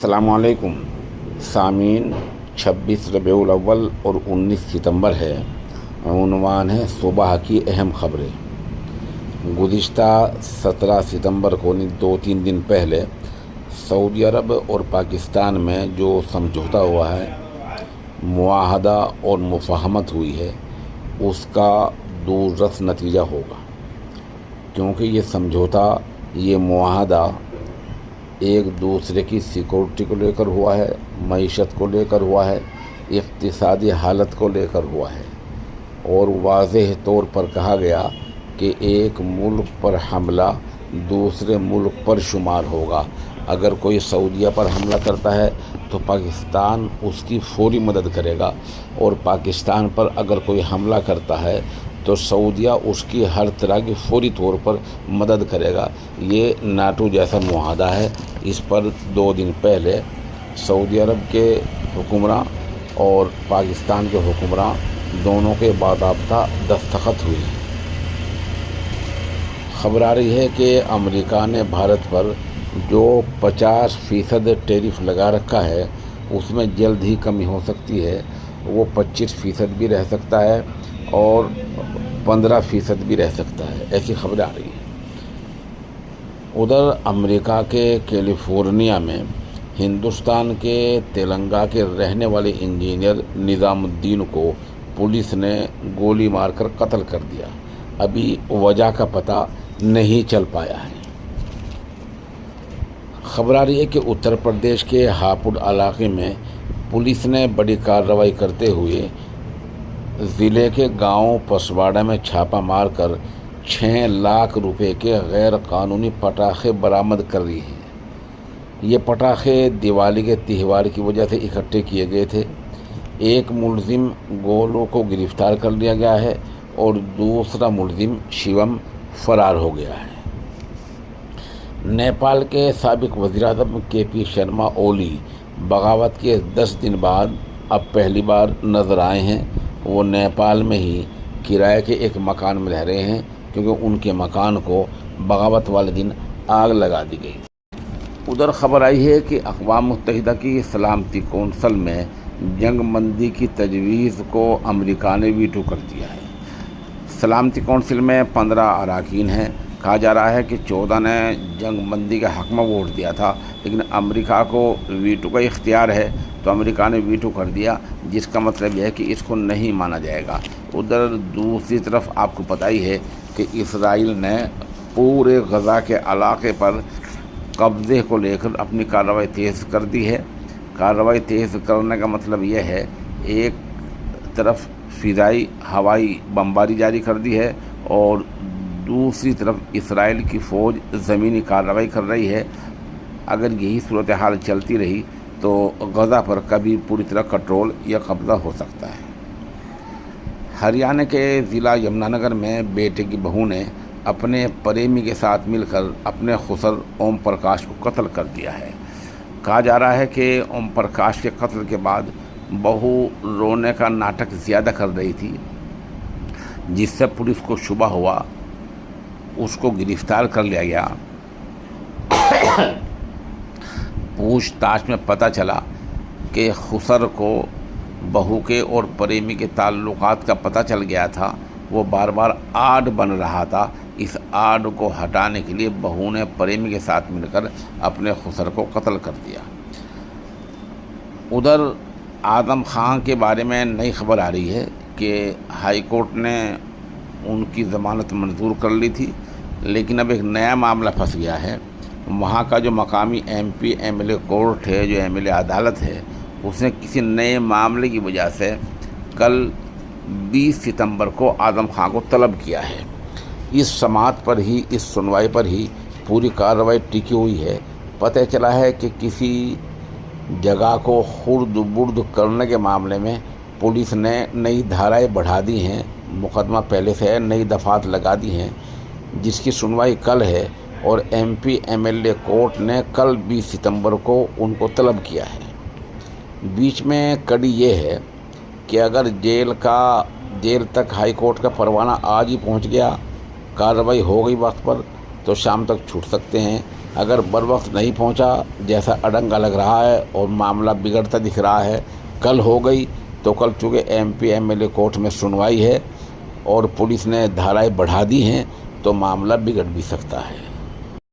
अस्सलामुअलैकुम सामीन। 26 रबीउल अव्वल और 19 सितंबर है। उन्वान है सुबह की अहम खबरें। गुज़िश्ता 17 सितंबर को 2-3 दिन पहले सऊदी अरब और पाकिस्तान में जो समझौता हुआ है, मुआहदा और मुफाहमत हुई है, उसका दूररस नतीजा होगा। क्योंकि ये समझौता, ये मुआहदा एक दूसरे की सिक्योरिटी को लेकर हुआ है, मईशत को लेकर हुआ है, इक़्तिसादी हालत को लेकर हुआ है। और वाज़ेह तौर पर कहा गया कि एक मुल्क पर हमला दूसरे मुल्क पर शुमार होगा। अगर कोई सऊदीया पर हमला करता है तो पाकिस्तान उसकी फौरी मदद करेगा, और पाकिस्तान पर अगर कोई हमला करता है तो सऊदीया उसकी हर तरह की फौरी तौर पर मदद करेगा। ये नाटो जैसा मुआहदा है। इस पर 2 दिन पहले सऊदी अरब के हुक्मरान और पाकिस्तान के हुक्मरान दोनों के बाज़ाब्ता दस्तखत हुई। खबर आ रही है कि अमेरिका ने भारत पर जो 50% टैरिफ लगा रखा है, उसमें जल्द ही कमी हो सकती है। वो 25% भी रह सकता है और 15% भी रह सकता है, ऐसी खबरें आ रही हैं। उधर अमेरिका के कैलिफोर्निया में हिंदुस्तान के तेलंगाना के रहने वाले इंजीनियर निज़ामुद्दीन को पुलिस ने गोली मारकर कत्ल कर दिया। अभी वजह का पता नहीं चल पाया है। खबर आ रही है कि उत्तर प्रदेश के हापुड़ इलाके में पुलिस ने बड़ी कार्रवाई करते हुए ज़िले के गांव पसवाड़ा में छापा मारकर 6 लाख रुपए के गैर कानूनी पटाखे बरामद कर ली हैं। ये पटाखे दिवाली के त्यौहार की वजह से इकट्ठे किए गए थे। एक मुलजिम गोलू को गिरफ्तार कर लिया गया है और दूसरा मुलजिम शिवम फरार हो गया है। नेपाल के साबिक वज़ीर-ए-आज़म के.पी. शर्मा ओली बगावत के 10 दिन बाद अब पहली बार नज़र आए हैं। वो नेपाल में ही किराए के एक मकान में रह रहे हैं, क्योंकि उनके मकान को बगावत वाले दिन आग लगा दी गई। उधर खबर आई है कि अक़वाम मुत्तहिदा की सलामती कौंसिल में जंग बंदी की तजवीज़ को अमेरिका ने वीटो कर दिया है। सलामती कौंसिल में 15 अरकान हैं। कहा जा रहा है कि 14 ने जंग बंदी के हक़ में वोट दिया था, लेकिन अमेरिका को वीटो का इख्तियार है, तो अमेरिका ने वीटो कर दिया, जिसका मतलब यह है कि इसको नहीं माना जाएगा। उधर दूसरी तरफ आपको पता ही है कि इसराइल ने पूरे गज़ा के इलाके पर कब्ज़े को लेकर अपनी कार्रवाई तेज़ कर दी है। कार्रवाई तेज़ करने का मतलब यह है, एक तरफ फ़िज़ाई हवाई बमबारी जारी कर दी है और दूसरी तरफ इसराइल की फ़ौज ज़मीनी कार्रवाई कर रही है। अगर यही सूरत हाल चलती रही तो गज़ा पर कभी पूरी तरह कंट्रोल या कब्ज़ा हो सकता है। हरियाणा के ज़िला यमुनानगर में बेटे की बहू ने अपने प्रेमी के साथ मिलकर अपने खुसर ओम प्रकाश को कत्ल कर दिया है। कहा जा रहा है कि ओम प्रकाश के कत्ल के बाद बहू रोने का नाटक ज़्यादा कर रही थी, जिससे पुलिस को शुबा हुआ, उसको गिरफ्तार कर लिया गया। पूछताछ में पता चला कि खुसर को बहू के और प्रेमी के ताल्लुकात का पता चल गया था। वो बार बार आड़ बन रहा था। इस आड़ को हटाने के लिए बहू ने प्रेमी के साथ मिलकर अपने खुसर को कत्ल कर दिया। उधर आज़म खान के बारे में नई खबर आ रही है कि हाई कोर्ट ने उनकी ज़मानत मंजूर कर ली थी, लेकिन अब एक नया मामला फंस गया है। वहाँ का जो मकामी MP MLA कोर्ट है, जो MLA अदालत है, उसने किसी नए मामले की वजह से कल 20 सितंबर को आज़म खान को तलब किया है। इस समाअत पर ही, इस सुनवाई पर ही पूरी कार्रवाई टिकी हुई है। पता चला है कि किसी जगह को खुर्द बुर्द करने के मामले में पुलिस ने नई धाराएँ बढ़ा दी हैं। मुकदमा पहले से है, नई दफ़ात लगा दी हैं, जिसकी सुनवाई कल है। और MP MLA कोर्ट ने कल 20 सितंबर को उनको तलब किया है। बीच में कड़ी ये है कि अगर जेल तक हाई कोर्ट का परवाना आज ही पहुंच गया, कार्रवाई हो गई वक्त पर, तो शाम तक छूट सकते हैं। اگر بر وقت نہیں پہنچا، جیسا اڈنگا لگ رہا ہے اور معاملہ بگڑتا دکھ رہا ہے، کل ہو گئی تو کل چونکہ MP MLA کورٹ میں سنوائی ہے اور پولیس نے دھارائیں بڑھا دی ہیں تو معاملہ بگڑ بھی سکتا ہے۔